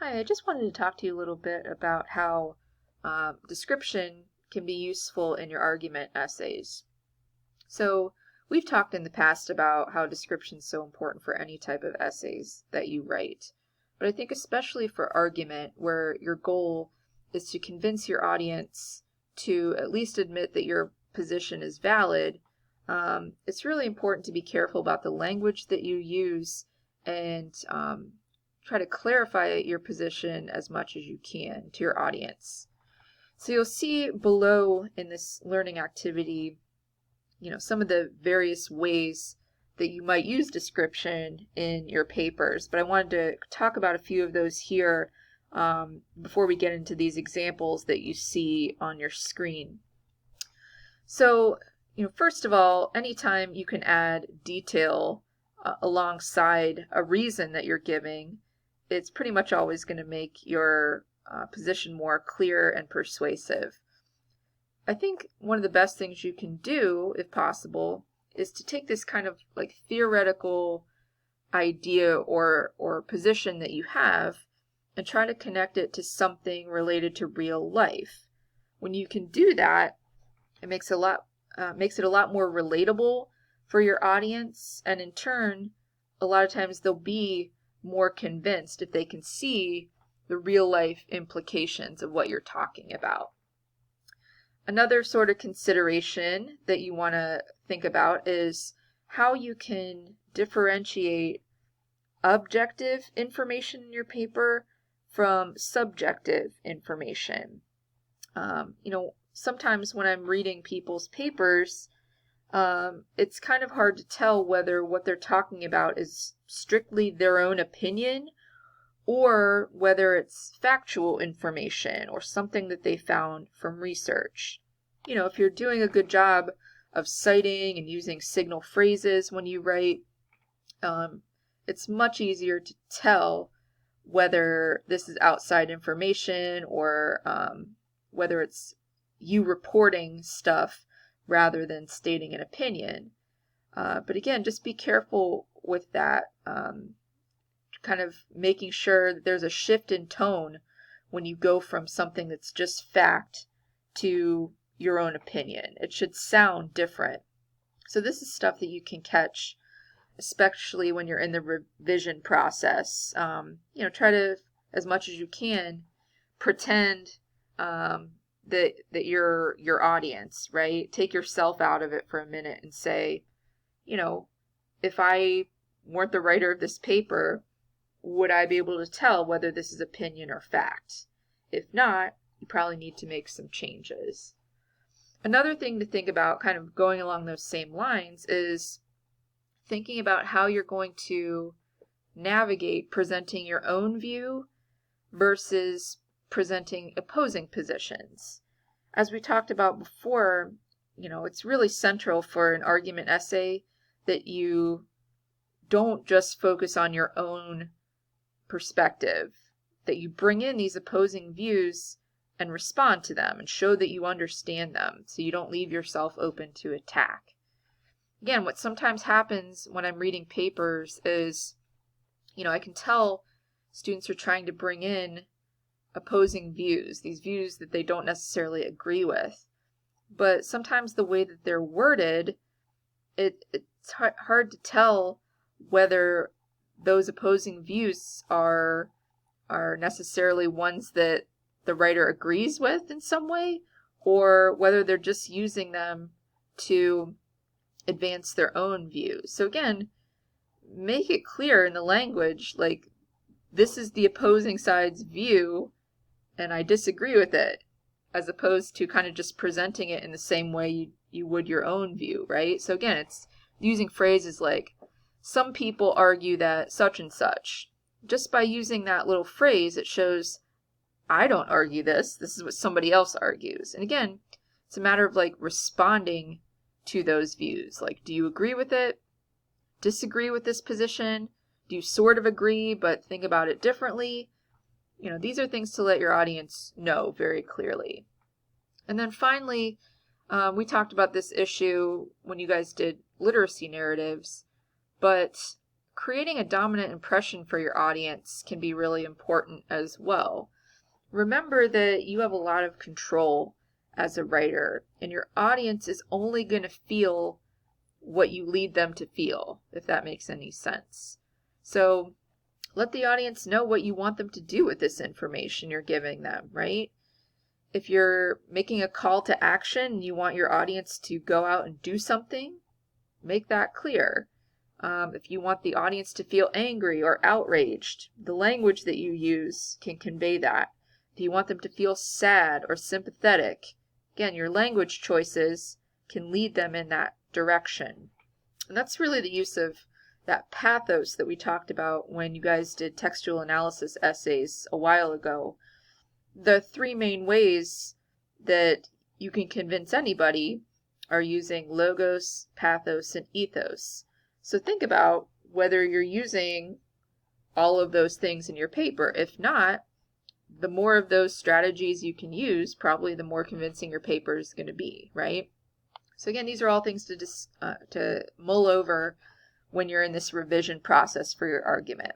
Hi, I just wanted to talk to you a little bit about how description can be useful in your argument essays. So, we've talked in the past about how description is so important for any type of essays that you write. But I think especially for argument, where your goal is to convince your audience to at least admit that your position is valid, it's really important to be careful about the language that you use and try to clarify your position as much as you can to your audience. So you'll see below in this learning activity, some of the various ways that you might use description in your papers, but I wanted to talk about a few of those here before we get into these examples that you see on your screen. So, first of all, anytime you can add detail alongside a reason that you're giving, it's pretty much always going to make your position more clear and persuasive. I think one of the best things you can do, if possible, is to take this kind of like theoretical idea or position that you have and try to connect it to something related to real life. When you can do that, it makes it a lot more relatable for your audience, and in turn, a lot of times they'll be more convinced if they can see the real life implications of what you're talking about. Another sort of consideration that you want to think about is how you can differentiate objective information in your paper from subjective information. Sometimes when I'm reading people's papers, it's kind of hard to tell whether what they're talking about is strictly their own opinion or whether it's factual information or something that they found from research. If you're doing a good job of citing and using signal phrases when you write, it's much easier to tell whether this is outside information or whether it's you reporting stuff rather than stating an opinion. But again, just be careful with that. Kind of making sure that there's a shift in tone when you go from something that's just fact to your own opinion. It should sound different. So this is stuff that you can catch, especially when you're in the revision process. Try to, as much as you can, pretend that you're your audience, right? Take yourself out of it for a minute and say, if I weren't the writer of this paper, would I be able to tell whether this is opinion or fact? If not, you probably need to make some changes. Another thing to think about, kind of going along those same lines, is thinking about how you're going to navigate presenting your own view versus presenting opposing positions. As we talked about before, it's really central for an argument essay that you don't just focus on your own perspective, that you bring in these opposing views and respond to them and show that you understand them so you don't leave yourself open to attack. Again, what sometimes happens when I'm reading papers is, I can tell students are trying to bring in opposing views, these views that they don't necessarily agree with. But sometimes the way that they're worded, it's hard to tell whether those opposing views are necessarily ones that the writer agrees with in some way, or whether they're just using them to advance their own views. So again, make it clear in the language, like, this is the opposing side's view and I disagree with it, as opposed to kind of just presenting it in the same way you would your own view, right? So again, it's using phrases like, some people argue that such and such. Just by using that little phrase, it shows I don't argue this. This is what somebody else argues. And again, it's a matter of like responding to those views. Like, do you agree with it? Disagree with this position? Do you sort of agree but think about it differently? These are things to let your audience know very clearly. And then finally, we talked about this issue when you guys did literacy narratives, but creating a dominant impression for your audience can be really important as well. Remember that you have a lot of control as a writer, and your audience is only going to feel what you lead them to feel, if that makes any sense. So let the audience know what you want them to do with this information you're giving them, right? If you're making a call to action and you want your audience to go out and do something, make that clear. If you want the audience to feel angry or outraged, the language that you use can convey that. If you want them to feel sad or sympathetic, again, your language choices can lead them in that direction. And that's really the use of that pathos that we talked about when you guys did textual analysis essays a while ago. The three main ways that you can convince anybody are using logos, pathos, and ethos. So think about whether you're using all of those things in your paper. If not, the more of those strategies you can use, probably the more convincing your paper is going to be, right? So again, these are all things to mull over when you're in this revision process for your argument.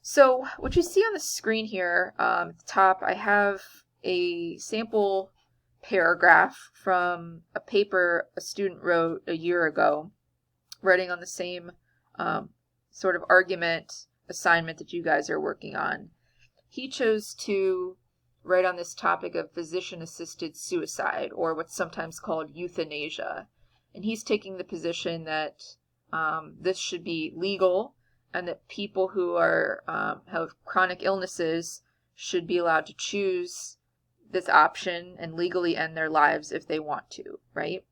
So what you see on the screen here at the top, I have a sample paragraph from a paper a student wrote a year ago, writing on the same sort of argument assignment that you guys are working on. He chose to write on this topic of physician-assisted suicide, or what's sometimes called euthanasia. And he's taking the position that this should be legal, and that people who are have chronic illnesses should be allowed to choose this option and legally end their lives if they want to, right?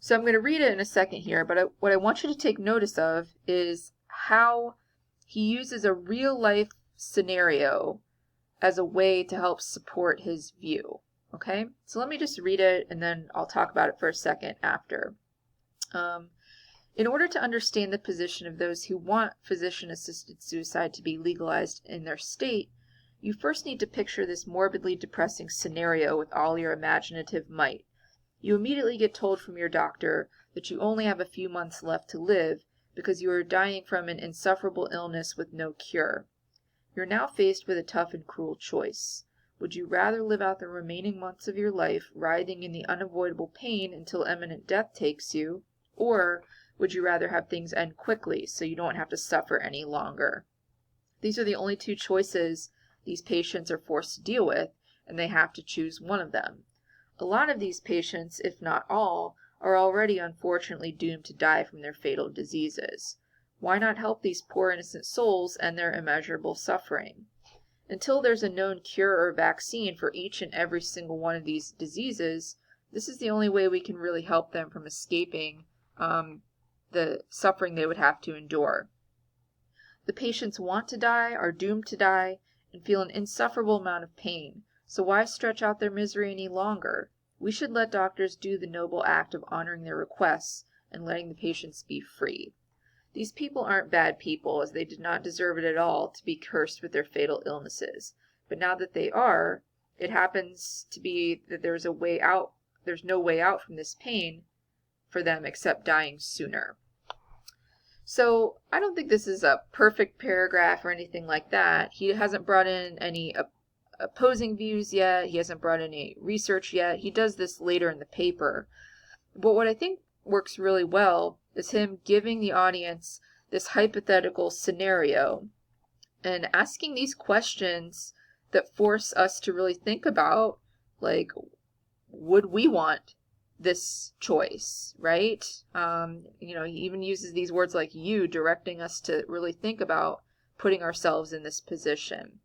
So I'm going to read it in a second here, but what I want you to take notice of is how he uses a real-life scenario as a way to help support his view, okay? So let me just read it, and then I'll talk about it for a second after. In order to understand the position of those who want physician-assisted suicide to be legalized in their state, you first need to picture this morbidly depressing scenario with all your imaginative might. You immediately get told from your doctor that you only have a few months left to live because you are dying from an insufferable illness with no cure. You're now faced with a tough and cruel choice. Would you rather live out the remaining months of your life writhing in the unavoidable pain until imminent death takes you, or would you rather have things end quickly so you don't have to suffer any longer? These are the only two choices these patients are forced to deal with, and they have to choose one of them. A lot of these patients, if not all, are already unfortunately doomed to die from their fatal diseases. Why not help these poor innocent souls end their immeasurable suffering? Until there's a known cure or vaccine for each and every single one of these diseases, this is the only way we can really help them from escaping the suffering they would have to endure. The patients want to die, are doomed to die, and feel an insufferable amount of pain. So why stretch out their misery any longer? We should let doctors do the noble act of honoring their requests and letting the patients be free. These people aren't bad people, as they did not deserve it at all to be cursed with their fatal illnesses. But now that they are, it happens to be that there's no way out from this pain for them except dying sooner. So I don't think this is a perfect paragraph or anything like that. He hasn't brought in any opposing views yet. He hasn't brought in any research yet. He does this later in the paper. But what I think works really well is him giving the audience this hypothetical scenario and asking these questions that force us to really think about, like, would we want this choice, right? He even uses these words like you, directing us to really think about putting ourselves in this position.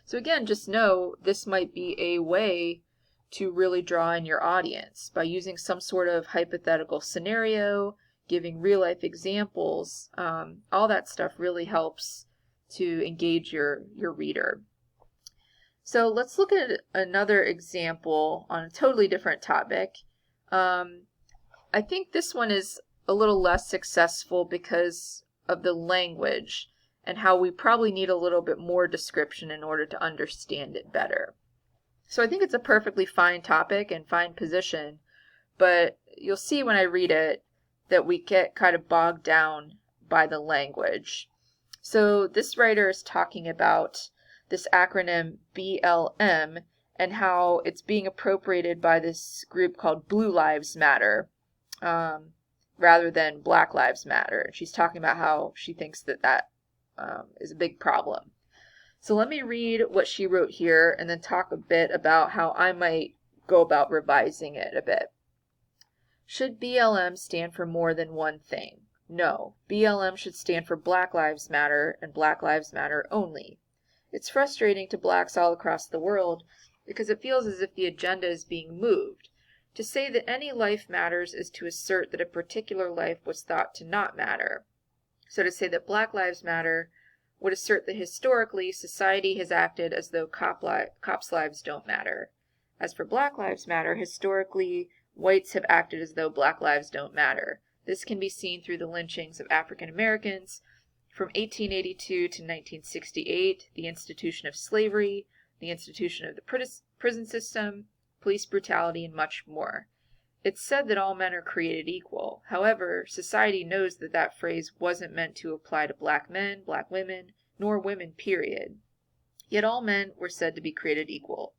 So again, just know this might be a way to really draw in your audience by using some sort of hypothetical scenario, giving real life examples. All that stuff really helps to engage your reader. So let's look at another example on a totally different topic. I think this one is a little less successful because of the language and how we probably need a little bit more description in order to understand it better. So I think it's a perfectly fine topic and fine position, but you'll see when I read it that we get kind of bogged down by the language. So this writer is talking about this acronym BLM and how it's being appropriated by this group called Blue Lives Matter, rather than Black Lives Matter. She's talking about how she thinks that is a big problem. So let me read what she wrote here and then talk a bit about how I might go about revising it a bit. Should BLM stand for more than one thing? No, BLM should stand for Black Lives Matter and Black Lives Matter only. It's frustrating to blacks all across the world because it feels as if the agenda is being moved. To say that any life matters is to assert that a particular life was thought to not matter. So to say that Black Lives Matter would assert that historically society has acted as though cops' lives don't matter. As for Black Lives Matter, historically whites have acted as though Black lives don't matter. This can be seen through the lynchings of African Americans from 1882 to 1968, the institution of slavery, the institution of the prison system, police brutality, and much more. It's said that all men are created equal. However, society knows that that phrase wasn't meant to apply to black men, black women, nor women, period. Yet all men were said to be created equal.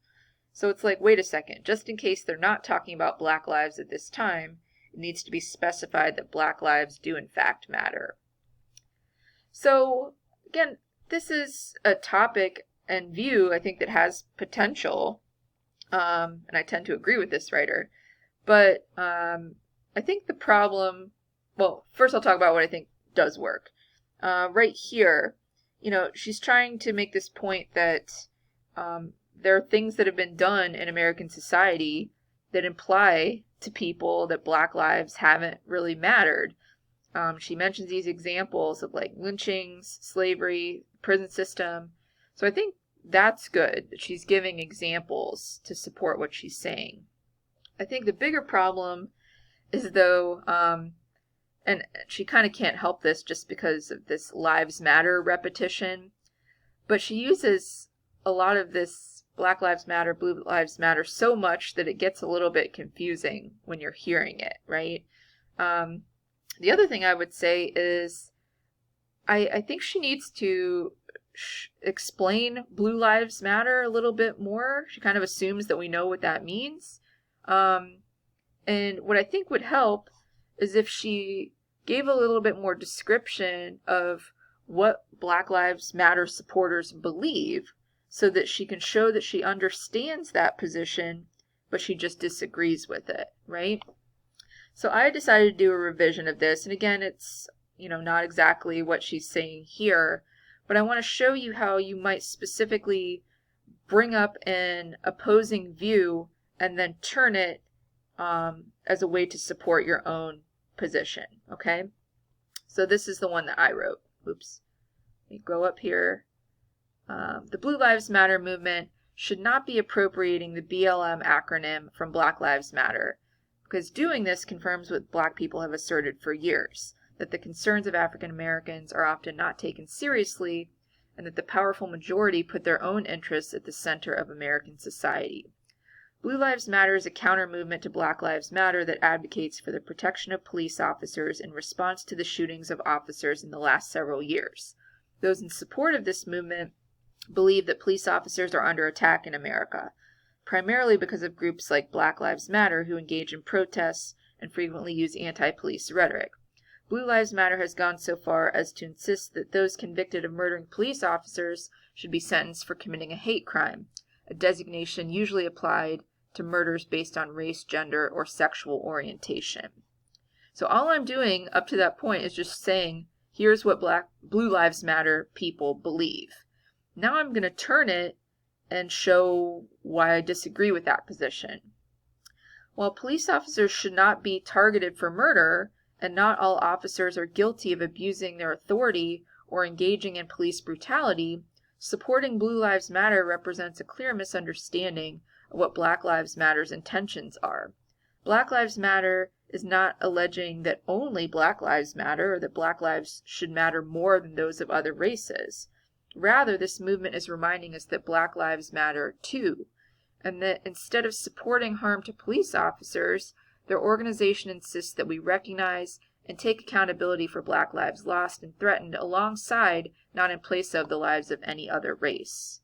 So it's like, wait a second, just in case they're not talking about black lives at this time, it needs to be specified that black lives do in fact matter. So, again, this is a topic and view, I think, that has potential, and I tend to agree with this writer. But I think the problem, well, first I'll talk about what I think does work. Right here, she's trying to make this point that there are things that have been done in American society that imply to people that black lives haven't really mattered. She mentions these examples of like lynchings, slavery, prison system. So I think that's good that she's giving examples to support what she's saying. I think the bigger problem is though, and she kind of can't help this just because of this Lives Matter repetition, but she uses a lot of this Black Lives Matter, Blue Lives Matter so much that it gets a little bit confusing when you're hearing it, right? The other thing I would say is I think she needs to explain Blue Lives Matter a little bit more. She kind of assumes that we know what that means. And what I think would help is if she gave a little bit more description of what Black Lives Matter supporters believe so that she can show that she understands that position, but she just disagrees with it, right? So I decided to do a revision of this. And again, it's, not exactly what she's saying here, but I want to show you how you might specifically bring up an opposing view and then turn it as a way to support your own position, okay? So this is the one that I wrote. Oops. Let me go up here. The Blue Lives Matter movement should not be appropriating the BLM acronym from Black Lives Matter, because doing this confirms what black people have asserted for years, that the concerns of African Americans are often not taken seriously, and that the powerful majority put their own interests at the center of American society. Blue Lives Matter is a counter-movement to Black Lives Matter that advocates for the protection of police officers in response to the shootings of officers in the last several years. Those in support of this movement believe that police officers are under attack in America, primarily because of groups like Black Lives Matter who engage in protests and frequently use anti-police rhetoric. Blue Lives Matter has gone so far as to insist that those convicted of murdering police officers should be sentenced for committing a hate crime, a designation usually applied to murders based on race, gender, or sexual orientation. So all I'm doing up to that point is just saying, here's what Blue Lives Matter people believe. Now I'm going to turn it and show why I disagree with that position. While police officers should not be targeted for murder, and not all officers are guilty of abusing their authority or engaging in police brutality, supporting Blue Lives Matter represents a clear misunderstanding of what Black Lives Matter's intentions are. Black Lives Matter is not alleging that only Black Lives Matter or that Black lives should matter more than those of other races. Rather, this movement is reminding us that Black lives matter too, and that instead of supporting harm to police officers, their organization insists that we recognize and take accountability for Black lives lost and threatened alongside, not in place of, the lives of any other race.